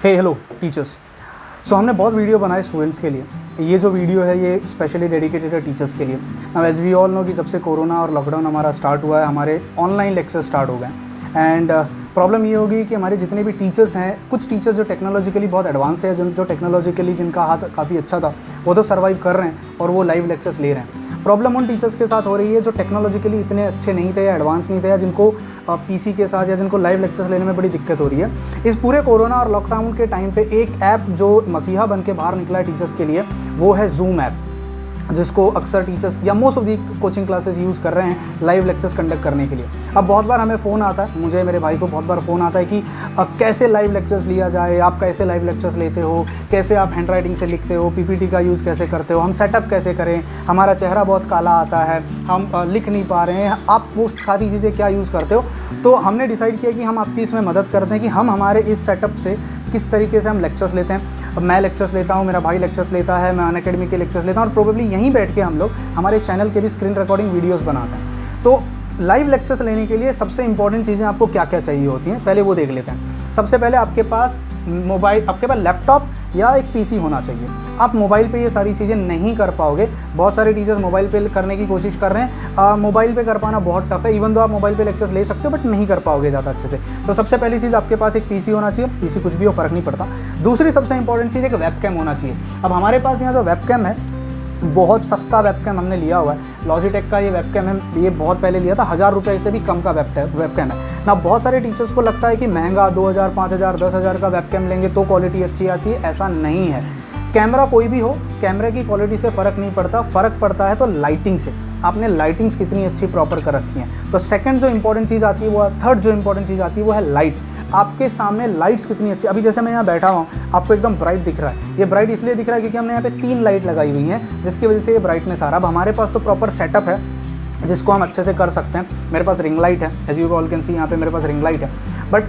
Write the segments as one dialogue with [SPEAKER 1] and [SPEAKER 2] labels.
[SPEAKER 1] हे hello teachers. सो हमने बहुत video बनाए स्टूडेंट्स के लिए। ये जो वीडियो है ये स्पेशली डेडिकेटेड है टीचर्स के लिए। Now as we all know कि जब से कोरोना और लॉकडाउन हमारा स्टार्ट हुआ है, हमारे ऑनलाइन लेक्चर स्टार्ट हो गए। एंड प्रॉब्लम ये होगी कि हमारे जितने भी टीचर्स हैं, कुछ टीचर्स जो टेक्नोलॉजिकली बहुत एडवांस है, जो टेक्नोलॉजिकली जिनका हाथ काफ़ी अच्छा था, वो तो सर्वाइव कर रहे हैं और वो लाइव लेक्चर्स ले रहे हैं। प्रॉब्लम उन टीचर्स के साथ हो रही है जो टेक्नोलॉजिकली इतने अच्छे नहीं थे या एडवांस नहीं थे, या जिनको पीसी के साथ या जिनको लाइव लेक्चर्स लेने में बड़ी दिक्कत हो रही है। इस पूरे कोरोना और लॉकडाउन के टाइम पे एक ऐप जो मसीहा बन के बाहर निकला है टीचर्स के लिए, वो है जूम ऐप, जिसको अक्सर टीचर्स या most of the coaching classes use कर रहे हैं लाइव लेक्चर्स कंडक्ट करने के लिए। अब बहुत बार हमें फ़ोन आता है, मुझे मेरे भाई को बहुत बार फ़ोन आता है कि कैसे लाइव लेक्चर्स लिया जाए, आप कैसे लाइव लेक्चर्स लेते हो, कैसे आप हैंड राइटिंग से लिखते हो, पीपीटी का यूज़ कैसे करते हो, हम सेटअप कैसे करें, हमारा चेहरा बहुत काला आता है, हम लिख नहीं पा रहे हैं, आप वो सारी चीज़ें क्या यूज़ करते हो। तो हमने डिसाइड किया कि हम आपकी इसमें मदद करते हैं कि हम हमारे इस सेटअप से किस तरीके से हम लेक्चर्स लेते हैं। अब मैं लेक्चर्स लेता हूँ, मेरा भाई लेक्चर्स लेता है, मैं अनअकैडमी के लेक्चर्स लेता हूँ, और प्रोबेबली यहीं बैठ के हम लोग हमारे चैनल के भी स्क्रीन रिकॉर्डिंग वीडियोस बनाते हैं। तो लाइव लेक्चर्स लेने के लिए सबसे इंपॉर्टेंट चीज़ें आपको क्या क्या चाहिए होती हैं, पहले वो देख लेते हैं। सबसे पहले आपके पास मोबाइल, आपके पास लैपटॉप या एक पीसी होना चाहिए। आप मोबाइल पे ये सारी चीज़ें नहीं कर पाओगे। बहुत सारे टीचर्स मोबाइल पे करने की कोशिश कर रहे हैं, मोबाइल पे कर पाना बहुत टफ है। इवन दो आप मोबाइल पे लेक्चर्स ले सकते हो, बट नहीं कर पाओगे ज़्यादा अच्छे से। तो सबसे पहली चीज़, आपके पास एक पीसी होना चाहिए। पीसी कुछ भी हो, फ़र्क नहीं पड़ता। दूसरी सबसे इंपॉर्टेंट चीज़, एक वेबकैम होना चाहिए। अब हमारे पास यहाँ जो वेबकैम है, बहुत सस्ता वेबकैम हमने लिया हुआ है। लॉजिटेक का ये वेबकैम है, ये बहुत पहले लिया था, 1000 रुपये से भी कम का वेबकैम है ना। बहुत सारे टीचर्स को लगता है कि महंगा 2000, 5000, 10,000 का वेबकैम लेंगे तो क्वालिटी अच्छी आती है। ऐसा नहीं है। कैमरा कोई भी हो, कैमरे की क्वालिटी से फ़र्क नहीं पड़ता। फ़र्क पड़ता है तो लाइटिंग से, आपने लाइटिंग्स कितनी अच्छी प्रॉपर कर रखी हैं। तो सेकंड जो इंपॉर्टेंट चीज़ आती है वो, थर्ड जो इंपॉर्टेंट चीज़ आती है वो है लाइट। आपके सामने लाइट्स कितनी अच्छी, अभी जैसे मैं यहाँ बैठा हूँ, आपको एकदम ब्राइट दिख रहा है। ये ब्राइट इसलिए दिख रहा है क्योंकि हमने यहाँ पे 3 लाइट लगाई हुई हैं, जिसकी वजह से ये ब्राइटनेस आ रहा है। अब हमारे पास तो प्रॉपर सेटअप है जिसको हम अच्छे से कर सकते हैं। मेरे पास रिंग लाइट है, as you all can see, यहाँ पे मेरे पास रिंग लाइट है। बट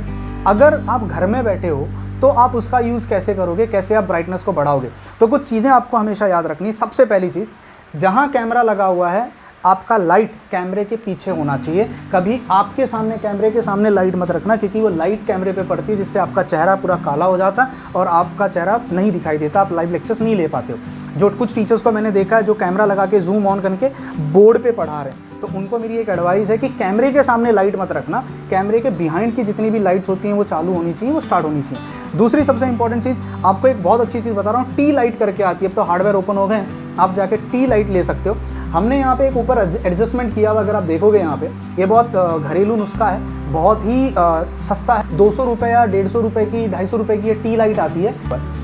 [SPEAKER 1] अगर आप घर में बैठे हो तो आप उसका यूज़ कैसे करोगे, कैसे आप ब्राइटनेस को बढ़ाओगे। तो कुछ चीज़ें आपको हमेशा याद रखनी है। सबसे पहली चीज़, जहाँ कैमरा लगा हुआ है, आपका लाइट कैमरे के पीछे होना चाहिए। कभी आपके सामने, कैमरे के सामने लाइट मत रखना, क्योंकि वो लाइट कैमरे पे पड़ती है, जिससे आपका चेहरा पूरा काला हो जाता है और आपका चेहरा नहीं दिखाई देता, आप लाइव लेक्चर्स नहीं ले पाते हो। जो कुछ टीचर्स को मैंने देखा है जो कैमरा लगा के जूम ऑन करके बोर्ड पे पढ़ा रहे हैं, तो उनको मेरी एक एडवाइस है कि कैमरे के सामने लाइट मत रखना। कैमरे के बिहाइंड की जितनी भी लाइट्स होती हैं वो चालू होनी चाहिए, वो स्टार्ट होनी चाहिए। दूसरी सबसे इंपॉर्टेंट चीज़, आपको एक बहुत अच्छी चीज़ बता रहा हूँ, टी लाइट करके आती है। अब तो हार्डवेयर ओपन हो गए हैं, आप जाके टी लाइट ले सकते हो। हमने यहाँ पे एक ऊपर एडजस्टमेंट किया हुआ, अगर आप देखोगे यहाँ पे, ये बहुत घरेलू नुस्खा है, बहुत ही सस्ता है। 200 रुपये या 150 रुपये की, 250 रुपये की ये टी लाइट आती है।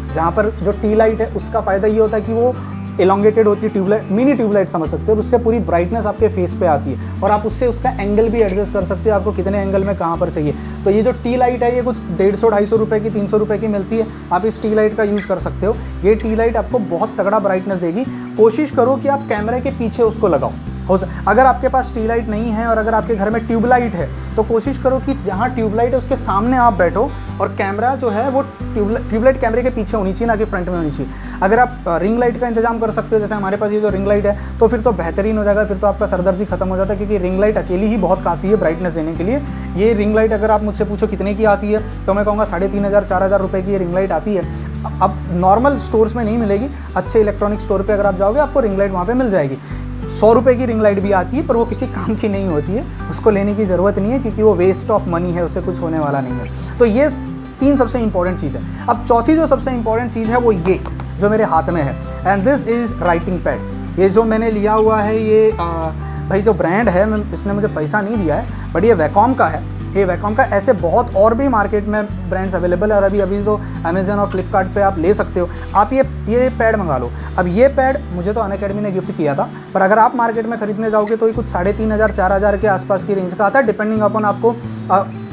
[SPEAKER 1] जहाँ पर जो टी लाइट है उसका फ़ायदा ये होता है कि वो एलोंगेटेड होती है, ट्यूबलाइट, मिनी ट्यूबलाइट समझ सकते हो, और उससे पूरी ब्राइटनेस आपके फेस पे आती है, और आप उससे उसका एंगल भी एडजस्ट कर सकते हो, आपको कितने एंगल में कहाँ पर चाहिए। तो ये जो टी लाइट है, ये कुछ 150-250 रुपये की, 300 रुपये की मिलती है। आप इस टी लाइट का यूज़ कर सकते हो। ये टी लाइट आपको बहुत तगड़ा ब्राइटनेस देगी। कोशिश करो कि आप कैमरे के पीछे उसको लगाओ। अगर आपके पास टी लाइट नहीं है और अगर आपके घर में ट्यूबलाइट है, तो कोशिश करो कि जहाँ ट्यूबलाइट है उसके सामने आप बैठो, और कैमरा जो है वो ट्यूबलाइट कैमरे के पीछे होनी चाहिए, ना कि फ्रंट में होनी चाहिए। अगर आप रिंग लाइट का इंतजाम कर सकते हो, जैसे हमारे पास ये जो रिंग लाइट है, तो फिर तो बेहतरीन हो जाएगा। फिर तो आपका सरदर्दी खत्म हो जाता है, क्योंकि रिंग लाइट अकेली ही बहुत काफ़ी है ब्राइटनेस देने के लिए। ये रिंग लाइट अगर आप मुझसे पूछो कितने की आती है, तो मैं कहूँगा 3500-4000 रुपये की ये रिंग लाइट आती है। अब नॉर्मल स्टोर्स में नहीं मिलेगी, अच्छे इलेक्ट्रॉनिक स्टोर पर अगर आप जाओगे आपको रिंग लाइट वहाँ पर मिल जाएगी। 100 रुपये की रिंग लाइट भी आती है, पर वो किसी काम की नहीं होती है, उसको लेने की ज़रूरत नहीं है, क्योंकि वो वेस्ट ऑफ मनी है, उससे कुछ होने वाला नहीं है। तो ये 3 सबसे इंपॉर्टेंट चीज़ है। अब चौथी जो सबसे इंपॉर्टेंट चीज़ है वो ये जो मेरे हाथ में है, and this is writing pad. ये जो मैंने लिया हुआ है, ये भाई जो ब्रांड है, इसने मुझे पैसा नहीं दिया है, बट ये वैकॉम का है। ये वैकॉम का, ऐसे बहुत और भी मार्केट में ब्रांड्स अवेलेबल है, और अभी तो अमेज़न और फ्लिपकार्ट पे आप ले सकते हो। आप ये पैड मंगा लो। अब ये पैड मुझे तो अनअकैडमी ने गिफ्ट किया था, पर अगर आप मार्केट में खरीदने जाओगे तो ये कुछ 3500-4000 के आसपास की रेंज का आता है, डिपेंडिंग अपॉन आपको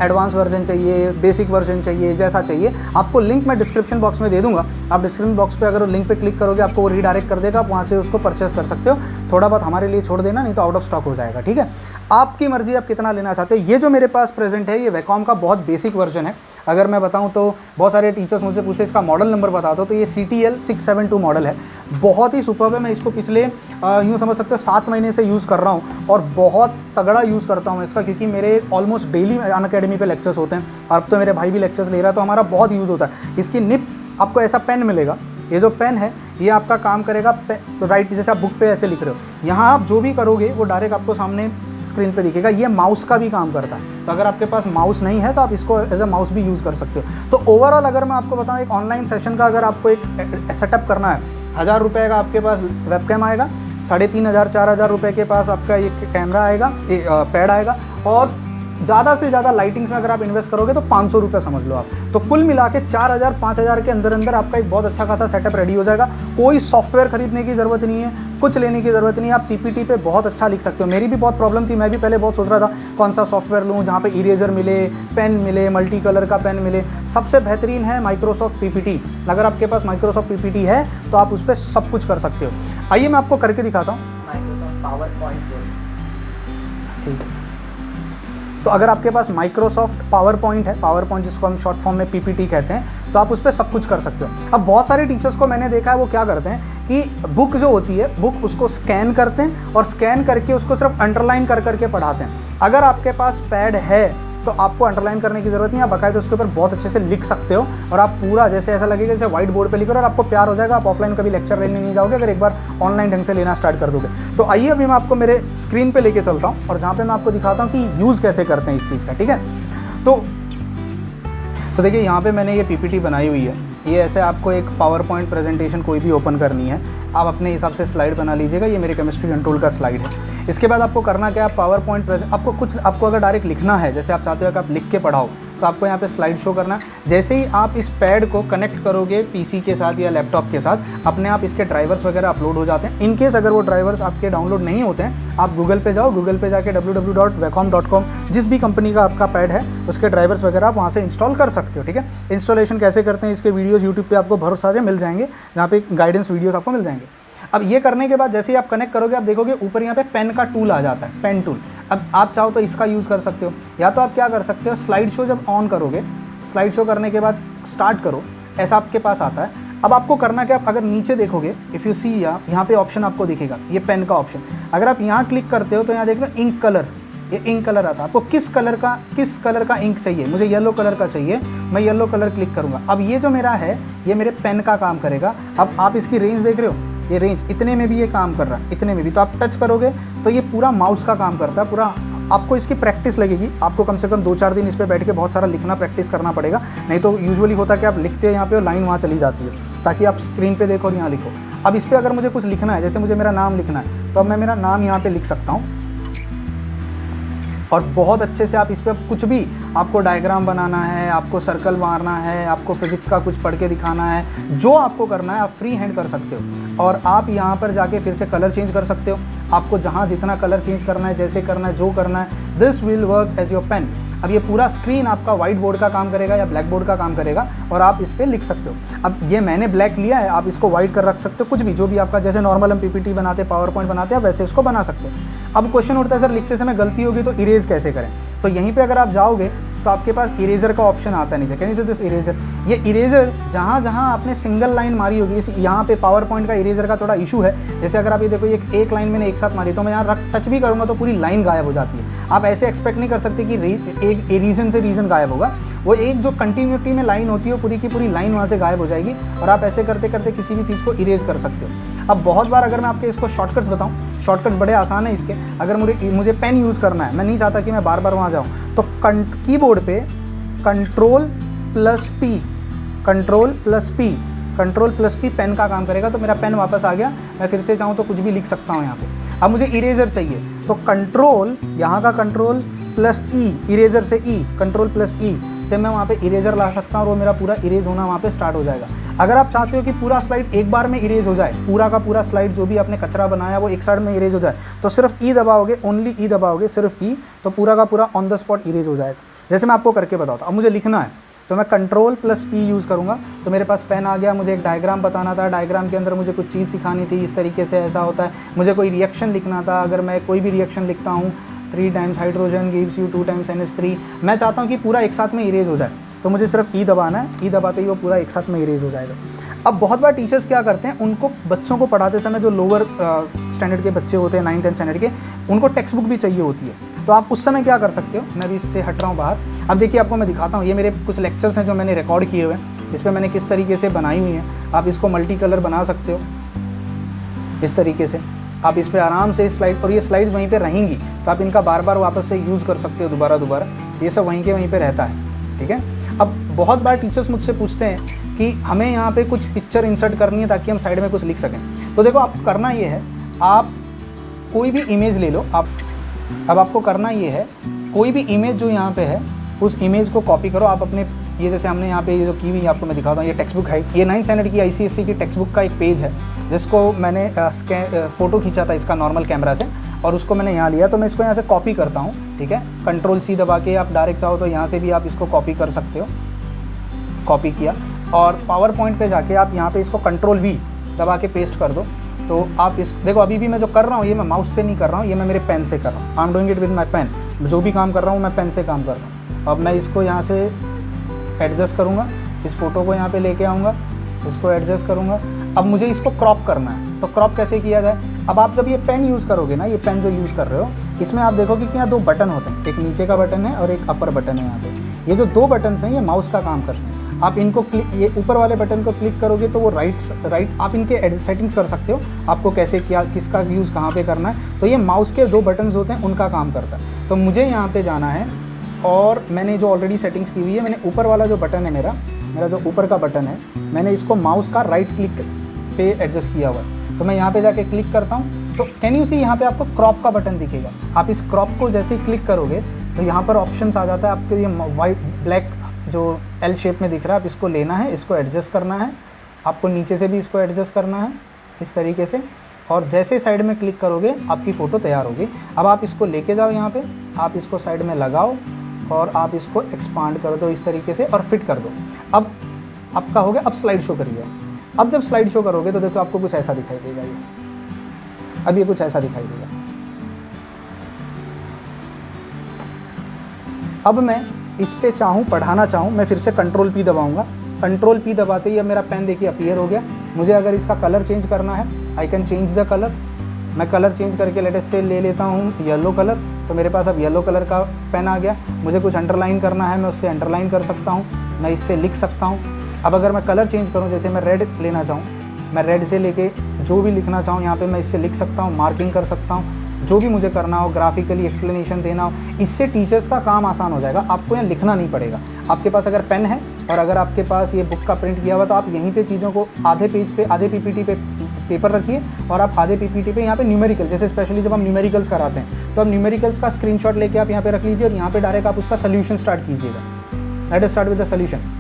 [SPEAKER 1] एडवांस वर्जन चाहिए, बेसिक वर्जन चाहिए, जैसा चाहिए। आपको लिंक मैं डिस्क्रिप्शन बॉक्स में दे दूंगा। आप डिस्क्रिप्शन बॉक्स पे अगर लिंक पे क्लिक करोगे, आपको वो रीडायरेक्ट कर देगा, आप वहाँ से उसको परचेस कर सकते हो। थोड़ा बहुत हमारे लिए छोड़ देना, नहीं तो आउट ऑफ स्टॉक हो जाएगा, ठीक है। आपकी मर्जी, आप कितना लेना चाहते हो। ये जो मेरे पास प्रेजेंट है, ये वैकॉम का बहुत बेसिक वर्जन है। अगर मैं बताऊं तो बहुत सारे टीचर्स मुझसे पूछते इसका मॉडल नंबर बता दो, तो ये CTL 672 मॉडल है। बहुत ही सुपर्ब है। मैं इसको पिछले यूँ समझ सकते हो 7 महीने से यूज़ कर रहा हूँ और बहुत तगड़ा यूज़ करता हूँ इसका, क्योंकि मेरे ऑलमोस्ट डेली अनअकैडमी पे लेक्चर्स होते हैं और अब तो मेरे भाई भी लेक्चर्स ले रहा है, तो हमारा बहुत यूज़ होता है। इसकी निप आपको ऐसा पेन मिलेगा, ये जो पेन है ये आपका काम करेगा तो राइट, जैसे आप बुक पे ऐसे लिख रहे हो, यहाँ आप जो भी करोगे वो डायरेक्ट आपको सामने स्क्रीन पे दिखेगा। ये माउस का भी काम करता है, तो अगर आपके पास माउस नहीं है तो आप इसको एज अ माउस भी यूज़ कर सकते हो। तो ओवरऑल अगर मैं आपको बताऊँ, एक ऑनलाइन सेशन का अगर आपको एक सेटअप करना है, 1000 रुपये का आपके पास वेबकैम आएगा, 3500 4000 रुपये के पास आपका ये कैमरा आएगा, पैड आएगा, और ज़्यादा से ज़्यादा लाइटिंग्स में अगर आप इन्वेस्ट करोगे तो 500 रुपये समझ लो आप। तो कुल मिला के 4000 5000 के अंदर अंदर आपका एक बहुत अच्छा खासा सेटअप रेडी हो जाएगा। कोई सॉफ्टवेयर खरीदने की ज़रूरत नहीं है, कुछ लेने की ज़रूरत नहीं है। आप पीपीटी पे बहुत अच्छा लिख सकते हो। मेरी भी बहुत प्रॉब्लम थी, मैं भी पहले बहुत सोच रहा था कौन सा सॉफ्टवेयर लूँ जहाँ पे इरेजर मिले, पेन मिले, मल्टी कलर का पेन मिले। सबसे बेहतरीन है माइक्रोसॉफ्ट पीपीटी। अगर आपके पास माइक्रोसॉफ्ट पीपीटी है तो आप उस पर सब कुछ कर सकते हो। आइए मैं आपको करके दिखाता हूँ।
[SPEAKER 2] माइक्रोसॉफ्ट पावर पॉइंट,
[SPEAKER 1] ठीक है, तो अगर आपके पास माइक्रोसॉफ्ट पावर पॉइंट है, पावर पॉइंट जिसको हम शॉर्ट फॉर्म में पीपीटी कहते हैं, तो आप उस पर सब कुछ कर सकते हो। अब बहुत सारे टीचर्स को मैंने देखा है वो क्या करते हैं कि बुक जो होती है, बुक उसको स्कैन करते हैं और स्कैन करके उसको सिर्फ अंडरलाइन कर करके पढ़ाते हैं। अगर आपके पास पैड है तो आपको अंडरलाइन करने की ज़रूरत नहीं है, आप बाकायदा उसके ऊपर बहुत अच्छे से लिख सकते हो और आप पूरा जैसे ऐसा लगेगा जैसे व्हाइट बोर्ड पे लिख रहे हो और आपको प्यार हो जाएगा। आप ऑफलाइन कभी लेक्चर लेने नहीं जाओगे अगर एक बार ऑनलाइन ढंग से लेना स्टार्ट कर दोगे। तो आइए अभी मैं आपको मेरे स्क्रीन पे लेके चलता हूँ और जहाँ पे मैं आपको दिखाता हूँ कि यूज़ कैसे करते हैं इस चीज़ का। ठीक है, तो देखिए यहाँ पे मैंने ये पीपीटी बनाई हुई है। ये ऐसे आपको एक पावर पॉइंट प्रेजेंटेशन कोई भी ओपन करनी है, आप अपने हिसाब से स्लाइड बना लीजिएगा। ये मेरे केमिस्ट्री कंट्रोल का स्लाइड है। इसके बाद आपको करना क्या है, पावर पॉइंट आपको अगर डायरेक्ट लिखना है, जैसे आप चाहते हो कि आप लिख के पढ़ाओ, तो आपको यहाँ पे स्लाइड शो करना है। जैसे ही आप इस पैड को कनेक्ट करोगे पीसी के साथ या लैपटॉप के साथ, अपने आप इसके ड्राइवर्स वगैरह अपलोड हो जाते हैं। इनकेस अगर वो ड्राइवर्स आपके डाउनलोड नहीं होते हैं, आप गूगल पे जाओ, गूगल पे जाके www.wacom.com जिस भी कंपनी का आपका पैड है उसके ड्राइवर्स वगैरह आप वहाँ से इंस्टॉल कर सकते हो। ठीक है, इंस्टॉलेशन कैसे करते हैं इसके वीडियोज़ यूट्यूब पर आपको बहुत सारे मिल जाएंगे, जहाँ पे गाइडेंस वीडियोज़ आपको मिल जाएंगे। अब ये करने के बाद जैसे ही आप कनेक्ट करोगे, आप देखोगे ऊपर यहाँ पे पेन का टूल आ जाता है, पेन टूल। अब आप चाहो तो इसका यूज़ कर सकते हो, या तो आप क्या कर सकते हो, स्लाइड शो जब ऑन करोगे, स्लाइड शो करने के बाद स्टार्ट करो, ऐसा आपके पास आता है। अब आपको करना क्या, अगर नीचे देखोगे, इफ़ यू सी यहाँ पे ऑप्शन आपको दिखेगा, ये पेन का ऑप्शन। अगर आप यहाँ क्लिक करते हो तो यहाँ देख लो इंक कलर, ये इंक कलर आता है। आपको किस कलर का इंक चाहिए, मुझे येलो कलर का चाहिए, मैं येलो कलर क्लिक करूँगा। अब ये जो मेरा है ये मेरे पेन का काम करेगा। अब आप इसकी रेंज देख रहे हो, ये रेंज इतने में भी ये काम कर रहा है, इतने में भी। तो आप टच करोगे तो ये पूरा माउस का काम करता है पूरा। आपको इसकी प्रैक्टिस लगेगी, आपको कम से कम 2-4 दिन इस पर बैठ के बहुत सारा लिखना प्रैक्टिस करना पड़ेगा। नहीं तो यूजुअली होता है कि आप लिखते हैं यहाँ पे और लाइन वहाँ चली जाती है, ताकि आप स्क्रीन पे देखो और यहाँ लिखो। अब इस पर अगर मुझे कुछ लिखना है, जैसे मुझे मेरा नाम लिखना है, तो अब मैं मेरा नाम यहाँ पर लिख सकता हूँ और बहुत अच्छे से आप इस पर कुछ भी, आपको डायग्राम बनाना है, आपको सर्कल मारना है, आपको फिजिक्स का कुछ पढ़ के दिखाना है, जो आपको करना है आप फ्री हैंड कर सकते हो। और आप यहाँ पर जाके फिर से कलर चेंज कर सकते हो, आपको जहाँ जितना कलर चेंज करना है, जैसे करना है, जो करना है। This will work as your pen. अब ये पूरा स्क्रीन आपका व्हाइट बोर्ड का काम करेगा या ब्लैक बोर्ड का काम करेगा और आप इस पर लिख सकते हो। अब ये मैंने ब्लैक लिया है, आप इसको व्हाइट कर रख सकते हो, कुछ भी, जो भी आपका, जैसे नॉर्मल हम पीपीटी बनाते हैं, पावर पॉइंट बनाते हैं, वैसे इसको बना सकते हो। अब क्वेश्चन उठता है सर लिखते समय गलती होगी तो इरेज कैसे करें। तो यहीं पे अगर आप जाओगे तो आपके पास इरेजर का ऑप्शन आता है नीचे, can you see this eraser. ये इरेजर जहाँ जहाँ आपने सिंगल लाइन मारी होगी, इस यहाँ पे पावर पॉइंट का इरेजर का थोड़ा इशू है। जैसे अगर आप ये देखो, एक लाइन मैंने एक साथ मारी, तो मैं यहाँ टच भी करूँगा तो पूरी लाइन गायब हो जाती है। आप ऐसे एक्सपेक्ट नहीं कर सकते कि एक रीजन से रीजन गायब होगा, वो एक जो कंटिन्यूटी में लाइन होती है पूरी की पूरी लाइन वहाँ से गायब हो जाएगी और आप ऐसे करते करते किसी भी चीज़ को इरेज कर सकते हो। अब बहुत बार अगर मैं आपके इसको शॉर्टकट्स बताऊँ, शॉर्टकट्स बड़े आसान है इसके। अगर मुझे पेन यूज़ करना है, मैं नहीं चाहता कि मैं बार बार वहाँ जाऊँ, तो कीबोर्ड पे कंट्रोल प्लस पी पेन का काम करेगा। तो मेरा पेन वापस आ गया, मैं फिर से चाहूँ तो कुछ भी लिख सकता हूँ यहाँ पे। अब मुझे इरेजर चाहिए तो कंट्रोल, यहाँ का कंट्रोल प्लस ई, इरेजर से ई, कंट्रोल प्लस ई से मैं वहाँ पे इरेजर ला सकता हूँ और वो मेरा पूरा इरेज होना वहाँ पे स्टार्ट हो जाएगा। अगर आप चाहते हो कि पूरा स्लाइड एक बार में इरेज हो जाए, पूरा का पूरा स्लाइड जो भी आपने कचरा बनाया वो एक साइड में इरेज हो जाए, तो सिर्फ ई दबाओगे, ओनली ई दबाओगे, सिर्फ ई, तो पूरा का पूरा ऑन द स्पॉट इरेज हो जाएगा। जैसे मैं आपको करके बताता हूँ। अब मुझे लिखना है तो मैं कंट्रोल प्लस पी यूज़ करूँगा, तो मेरे पास पेन आ गया। मुझे एक डायग्राम बताना था, डायग्राम के अंदर मुझे कुछ चीज़ सिखानी थी, इस तरीके से ऐसा होता है। मुझे कोई रिएक्शन लिखना था, अगर मैं कोई भी रिएक्शन लिखता हूँ, 3 times hydrogen gives you 2 times NH3, मैं चाहता हूँ कि पूरा एक साथ में इरेज हो जाए। तो मुझे सिर्फ ई दबाना है, ई दबाते ही वो पूरा एक साथ में इरेज हो जाएगा। अब बहुत बार टीचर्स क्या करते हैं, उनको बच्चों को पढ़ाते समय जो लोअर स्टैंडर्ड के बच्चे होते हैं 9th 10th स्टैंडर्ड के, उनको टेक्स्ट बुक भी चाहिए होती है। तो आप उस समय क्या कर सकते हो, मैं भी इससे हट रहा हूँ बाहर। अब देखिए आपको मैं दिखाता हूँ, ये मेरे कुछ लेक्चर्स हैं जो मैंने रिकॉर्ड किए हुए हैं, इस पर मैंने किस तरीके से बनाई हुई हैं। आप इसको मल्टी कलर बना सकते हो इस तरीके से, आप इस पर आराम से स्लाइड, और ये स्लाइड्स वहीं पे रहेंगी तो आप इनका बार बार वापस से यूज़ कर सकते हो दोबारा, ये सब वहीं के वहीं पे रहता है, ठीक है। अब बहुत बार टीचर्स मुझसे पूछते हैं कि हमें यहाँ पे कुछ पिक्चर इंसर्ट करनी है ताकि हम साइड में कुछ लिख सकें। तो देखो आपको करना ये है, आप कोई भी इमेज ले लो, अब आपको करना ये है, कोई भी इमेज जो यहाँ पे है उस इमेज को कॉपी करो। आप अपने, ये जैसे हमने यहाँ पे ये जो की हुई आपको मैं दिखाता हूँ, ये टेक्स्ट बुक है, ये 9th स्टैंडर्ड की ICSE की टेक्स्ट बुक का एक पेज है जिसको मैंने फ़ोटो खींचा था इसका नॉर्मल कैमरा से, और उसको मैंने यहाँ लिया। तो मैं इसको यहाँ से कॉपी करता हूँ, ठीक है। Ctrl+C दबा के आप डायरेक्ट चाहो तो यहाँ से भी आप इसको कॉपी कर सकते हो। कॉपी किया और पावर पॉइंट पे जाके आप यहाँ पे इसको Ctrl+V दबा के पेस्ट कर दो। तो आप इस देखो, अभी भी मैं जो कर रहा हूँ ये मैं माउस से नहीं कर रहा हूँ, ये मैं मेरे पेन से कर रहा हूँ। I am doing it with my pen. जो भी काम कर रहा हूँ मैं पेन से काम कर रहा हूँ। अब मैं इसको यहाँ से एडजस्ट करूँगा, इस फोटो को यहाँ पे लेके आऊँगा, इसको एडजस्ट करूँगा। अब मुझे इसको क्रॉप करना है, तो क्रॉप कैसे किया जाए। अब आप जब ये पेन यूज़ करोगे ना, ये पेन जो यूज़ कर रहे हो, इसमें आप देखोगे कि यहाँ 2 बटन होते हैं, एक नीचे का बटन है और एक अपर बटन है। यहाँ पे ये जो 2 बटन हैं ये माउस का काम करते हैं। आप इनको क्लिक, ये ऊपर वाले बटन को क्लिक करोगे तो वो राइट आप इनके सेटिंग्स कर सकते हो, आपको कैसे क्या किसका यूज़ कहाँ पे करना है। तो ये माउस के 2 बटन्स होते हैं, उनका काम करता है। तो मुझे यहाँ पे जाना है और मैंने जो ऑलरेडी सेटिंग्स की हुई है, मैंने ऊपर वाला जो बटन है मेरा जो ऊपर का बटन है, मैंने इसको माउस का राइट क्लिक पे एडजस्ट किया हुआ है। तो मैं यहाँ पे जाके क्लिक करता हूँ, तो कैन यू सी यहाँ पे आपको क्रॉप का बटन दिखेगा। आप इस क्रॉप को जैसे ही क्लिक करोगे तो यहाँ पर ऑप्शंस आ जाता है आपके, ये वाइट ब्लैक जो L शेप में दिख रहा है, आप इसको लेना है, इसको एडजस्ट करना है। आपको नीचे से भी इसको एडजस्ट करना है इस तरीके से, और जैसे साइड में क्लिक करोगे आपकी फ़ोटो तैयार होगी। अब आप इसको लेके जाओ यहाँ पे, आप इसको साइड में लगाओ और आप इसको एक्सपांड कर दो इस तरीके से और फिट कर दो। अब आपका हो गया। अब स्लाइड शो करिए। अब जब स्लाइड शो करोगे तो देखो आपको कुछ ऐसा दिखाई देगा। ये अब ये कुछ ऐसा दिखाई देगा। अब मैं इस पे चाहूँ पढ़ाना चाहूँ, मैं फिर से Ctrl+P दबाऊँगा। Ctrl+P दबाते ही अब मेरा पेन देखिए अपीयर हो गया। मुझे अगर इसका कलर चेंज करना है, I can change the colour. मैं कलर चेंज करके लेटेस्ट से ले लेता हूँ येलो कलर, तो मेरे पास अब येलो कलर का पेन आ गया। मुझे कुछ अंडरलाइन करना है, मैं उससे अंडरलाइन कर सकता हूँ, मैं इससे लिख सकता हूँ। अब अगर मैं कलर चेंज करूँ, जैसे मैं रेड लेना चाहूँ, मैं रेड से लेके जो भी लिखना चाहूँ यहाँ पे मैं इससे लिख सकता हूँ, मार्किंग कर सकता हूँ, जो भी मुझे करना हो, ग्राफिकली एक्सप्लेनेशन देना हो। इससे टीचर्स का काम आसान हो जाएगा, आपको यहाँ लिखना नहीं पड़ेगा। आपके पास अगर पेन है और अगर आपके पास ये बुक का प्रिंट किया हुआ, तो आप यहीं पे चीज़ों को आधे पेज पे, आधे PPT पे पेपर रखिए और आप आधे PPT पे यहाँ पे न्यूमेरिकल, जैसे स्पेशली जब हम न्यूमेरिकल्स कराते हैं तो अब न्यूमेरिकल्स का स्क्रीनशॉट लेके आप यहाँ पे रख लीजिए और यहाँ पे डायरेक्ट आप उसका सोल्यूशन स्टार्ट कीजिएगा। Let us start with the solution.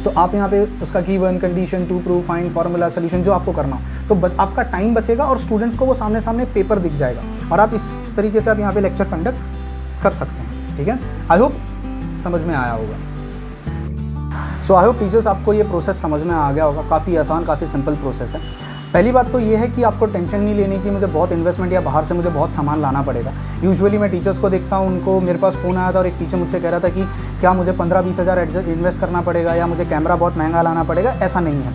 [SPEAKER 1] तो आप यहाँ पे उसका given, condition, to prove, find, formula, solution जो आपको करना हो, तो आपका टाइम बचेगा और स्टूडेंट्स को वो सामने सामने पेपर दिख जाएगा और आप इस तरीके से आप यहाँ पे लेक्चर कंडक्ट कर सकते हैं। ठीक है, आई होप समझ में आया होगा। सो आई होप टीचर्स आपको ये प्रोसेस समझ में आ गया होगा। काफ़ी आसान, काफ़ी सिंपल प्रोसेस है। पहली बात तो ये है कि आपको टेंशन नहीं लेने की मुझे बहुत इन्वेस्टमेंट या बाहर से मुझे बहुत सामान लाना पड़ेगा। यूजुअली मैं टीचर्स को देखता हूँ, उनको मेरे पास फ़ोन आया था और एक टीचर मुझसे कह रहा था कि क्या मुझे 15-20 हज़ार इन्वेस्ट करना पड़ेगा या मुझे कैमरा बहुत महंगा लाना पड़ेगा। ऐसा नहीं है।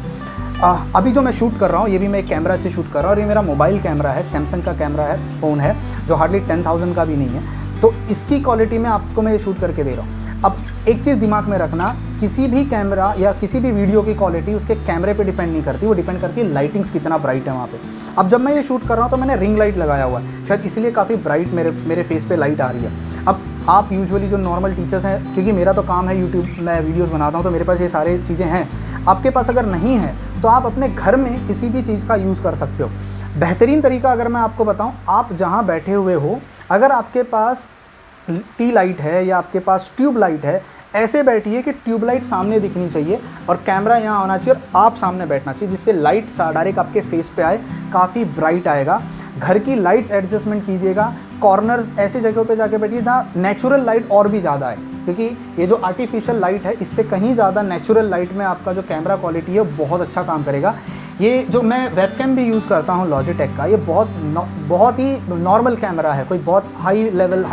[SPEAKER 1] अभी जो मैं शूट कर रहा हूँ ये भी मैं एक कैमरा से शूट कर रहा हूँ और ये मेरा मोबाइल कैमरा है, सैमसंग का कैमरा है, फ़ोन है जो हार्डली 10,000 का भी नहीं है। तो इसकी क्वालिटी में आपको मैं ये शूट करके दे रहा हूँ। अब एक चीज़ दिमाग में रखना, किसी भी कैमरा या किसी भी वीडियो की क्वालिटी उसके कैमरे पे डिपेंड नहीं करती, वो डिपेंड करती है लाइटिंग्स कितना ब्राइट है वहाँ पे। अब जब मैं ये शूट कर रहा हूँ तो मैंने रिंग लाइट लगाया हुआ है, शायद इसलिए काफ़ी ब्राइट मेरे फेस पे लाइट आ रही है। अब आप यूजुअली जो नॉर्मल टीचर्स हैं, क्योंकि मेरा तो काम है यूट्यूब, मैं वीडियोज़ बनाता हूँ तो मेरे पास ये सारी चीज़ें हैं। आपके पास अगर नहीं है तो आप अपने घर में किसी भी चीज़ का यूज़ कर सकते हो। बेहतरीन तरीका अगर मैं आपको बताऊँ, आप जहाँ बैठे हुए हो, अगर आपके पास टी लाइट है या आपके पास ट्यूब लाइट है, ऐसे बैठिए कि ट्यूबलाइट सामने दिखनी चाहिए और कैमरा यहाँ आना चाहिए और आप सामने बैठना चाहिए, जिससे लाइट डायरेक्ट आपके फेस पे आए, काफ़ी ब्राइट आएगा। घर की लाइट्स एडजस्टमेंट कीजिएगा, कॉर्नर ऐसी जगहों पे जाके बैठिए जहाँ नेचुरल लाइट और भी ज़्यादा है, क्योंकि ये जो आर्टिफिशियल लाइट है इससे कहीं ज़्यादा नेचुरल लाइट में आपका जो कैमरा क्वालिटी है बहुत अच्छा काम करेगा। ये जो मैं वेबकैम भी यूज़ करता हूँ लॉजिटेक का, ये बहुत ही नॉर्मल कैमरा है, कोई बहुत हाई लेवल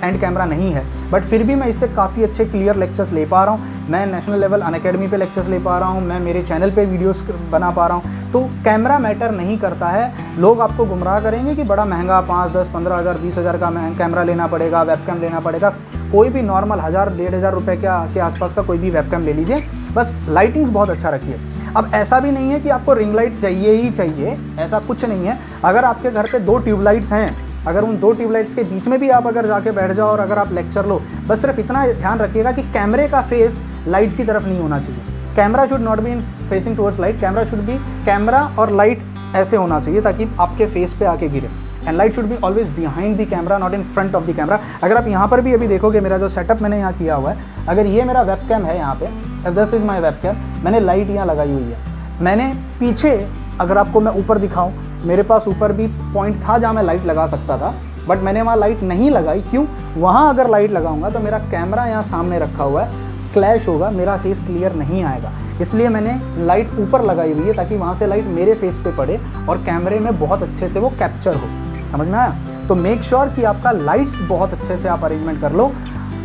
[SPEAKER 1] एंड कैमरा नहीं है, बट फिर भी मैं इससे काफ़ी अच्छे क्लियर लेक्चर्स ले पा रहा हूँ। मैं नेशनल लेवल अनअकैडमी पे लेक्चर्स ले पा रहा हूँ, मैं मेरे चैनल पे वीडियोस बना पा रहा हूँ। तो कैमरा मैटर नहीं करता है। लोग आपको गुमराह करेंगे कि बड़ा महंगा 5, 10, 15 हज़ार 20 हज़ार का कैमरा लेना पड़ेगा, वेबकैम लेना पड़ेगा। कोई भी नॉर्मल 1000, 1500 रुपये के आसपास का कोई भी वेबकैम ले लीजिए, बस लाइटिंग्स बहुत अच्छा रखिए। अब ऐसा भी नहीं है कि आपको रिंग लाइट चाहिए ही चाहिए, ऐसा कुछ नहीं है। अगर आपके घर पे 2 ट्यूबलाइट्स हैं, अगर उन 2 ट्यूबलाइट्स के बीच में भी आप अगर जाके बैठ जाओ और अगर आप लेक्चर लो, बस सिर्फ इतना ध्यान रखिएगा कि कैमरे का फेस लाइट की तरफ नहीं होना चाहिए। Camera should not be in facing towards light, camera should be, camera और लाइट ऐसे होना चाहिए ताकि आपके फेस पे आके गिरे। And light should be always behind the camera, not in front of the camera. अगर आप यहाँ पर भी अभी देखोगे, मेरा जो सेटअप मैंने यहाँ किया हुआ है, अगर ये मेरा वेबकैम है यहाँ पे, दिस इज़ माई वेबकैम, मैंने लाइट यहाँ लगाई हुई है। मैंने पीछे, अगर आपको मैं ऊपर दिखाऊँ, मेरे पास ऊपर भी पॉइंट था जहाँ मैं लाइट लगा सकता था, बट मैंने वहाँ लाइट नहीं लगाई। क्यों? वहाँ अगर लाइट लगाऊंगा तो मेरा कैमरा यहाँ सामने रखा हुआ है, क्लैश होगा, मेरा फेस क्लियर नहीं आएगा। इसलिए मैंने लाइट ऊपर लगाई हुई है ताकि वहाँ से लाइट मेरे फेस पे पड़े और कैमरे में बहुत अच्छे से वो कैप्चर हो। समझ में आया? तो मेक श्योर कि आपका लाइट्स बहुत अच्छे से आप अरेंजमेंट कर लो।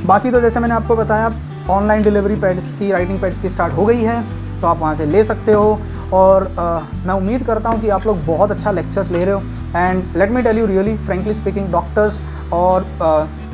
[SPEAKER 1] बाकी तो जैसे मैंने आपको बताया, ऑनलाइन डिलीवरी पैड्स की, राइटिंग पैड्स की स्टार्ट हो गई है, तो आप वहाँ से ले सकते हो। और मैं उम्मीद करता हूँ कि आप लोग बहुत अच्छा लेक्चर्स ले रहे हो। And let me tell you really frankly speaking, doctors और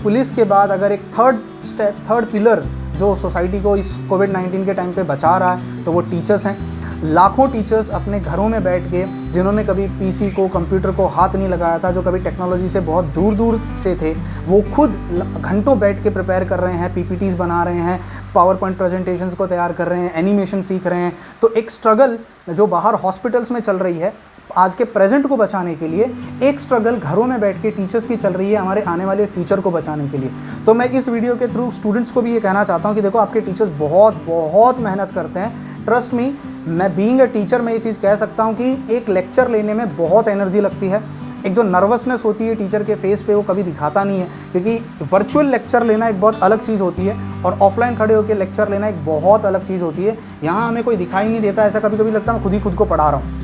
[SPEAKER 1] पुलिस के बाद अगर एक थर्ड पिलर जो सोसाइटी को इस कोविड-19 के टाइम पे बचा रहा है, तो वो टीचर्स हैं। लाखों टीचर्स अपने घरों में बैठ के, जिन्होंने कभी पीसी को, कंप्यूटर को हाथ नहीं लगाया था, जो कभी टेक्नोलॉजी से बहुत दूर दूर से थे, वो खुद घंटों बैठ के प्रिपेयर कर रहे हैं, पीपीटीज बना रहे हैं, पावर पॉइंट प्रेजेंटेशंस को तैयार कर रहे हैं, एनिमेशन सीख रहे हैं। तो एक स्ट्रगल जो बाहर हॉस्पिटल्स में चल रही है आज के प्रेजेंट को बचाने के लिए, एक स्ट्रगल घरों में बैठ के टीचर्स की चल रही है हमारे आने वाले फ्यूचर को बचाने के लिए। तो मैं इस वीडियो के थ्रू स्टूडेंट्स को भी ये कहना चाहता हूँ कि देखो, आपके टीचर्स बहुत बहुत मेहनत करते हैं। ट्रस्ट मी, मैं बीइंग अ टीचर मैं ये चीज़ कह सकता हूँ कि एक लेक्चर लेने में बहुत एनर्जी लगती है। एक जो नर्वसनेस होती है टीचर के फेस पे, वो कभी दिखाता नहीं है, क्योंकि वर्चुअल लेक्चर लेना एक बहुत अलग चीज़ होती है और ऑफलाइन खड़े होकर लेक्चर लेना एक बहुत अलग चीज़ होती है। यहाँ हमें कोई दिखाई नहीं देता, ऐसा कभी कभी लगता है मैं खुद को पढ़ा रहा हूँ,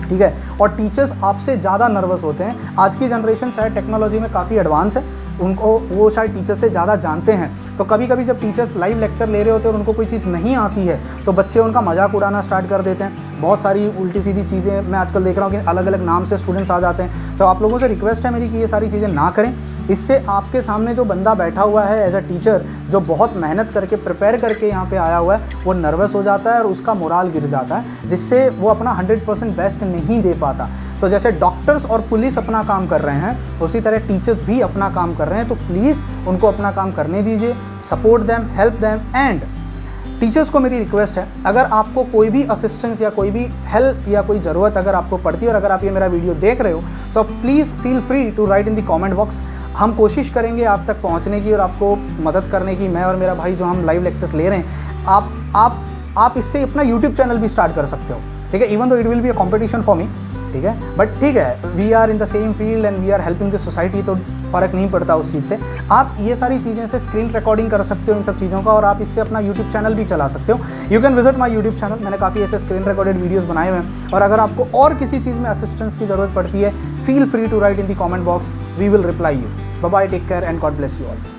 [SPEAKER 1] ठीक है। और टीचर्स आपसे ज़्यादा नर्वस होते हैं। आज की जनरेशन शायद टेक्नोलॉजी में काफ़ी एडवांस है, उनको वो शायद टीचर से ज़्यादा जानते हैं। तो कभी कभी जब टीचर्स लाइव लेक्चर ले रहे होते हैं और उनको कोई चीज़ नहीं आती है, तो बच्चे उनका मजाक उड़ाना स्टार्ट कर देते हैं। बहुत सारी उल्टी सीधी चीज़ें मैं आजकल देख रहा हूँ कि अलग अलग नाम से स्टूडेंट्स आ जाते हैं। तो आप लोगों से रिक्वेस्ट है मेरी कि ये सारी चीज़ें ना करें। इससे आपके सामने जो बंदा बैठा हुआ है एज अ टीचर, जो बहुत मेहनत करके प्रिपेयर करके यहाँ पे आया हुआ है, वो नर्वस हो जाता है और उसका मोराल गिर जाता है, जिससे वो अपना 100% बेस्ट नहीं दे पाता। तो जैसे डॉक्टर्स और पुलिस अपना काम कर रहे हैं, उसी तरह टीचर्स भी अपना काम कर रहे हैं। तो प्लीज़ उनको अपना काम करने दीजिए, support them, help them. And teachers को मेरी रिक्वेस्ट है, अगर आपको कोई भी असिस्टेंस या कोई भी हेल्प या कोई ज़रूरत अगर आपको पड़ती है और अगर आप ये मेरा वीडियो देख रहे हो, तो please feel free to write in the comment box. हम कोशिश करेंगे आप तक पहुंचने की और आपको मदद करने की। मैं और मेरा भाई जो हम लाइव लेक्चर्स ले रहे हैं, आप इससे अपना यूट्यूब चैनल भी स्टार्ट कर सकते हो, ठीक है। Even though it will be a competition for me, ठीक है, बट ठीक है, we are in the same field and we are helping the society, तो फ़र्क नहीं पड़ता उस चीज़ से। आप ये सारी चीज़ें से स्क्रीन रिकॉर्डिंग कर सकते हो इन सब चीज़ों का, और आप इससे अपना यूट्यूब चैनल भी चला सकते हो। You can visit my YouTube channel, मैंने काफ़ी ऐसे स्क्रीन रिकॉर्डेड वीडियोज़ बनाए हुए हैं। और अगर आपको और किसी चीज़ में असिस्टेंस की ज़रूरत पड़ती है, feel free to write in the comment box, we will reply you. Bye bye, take care and God bless you all.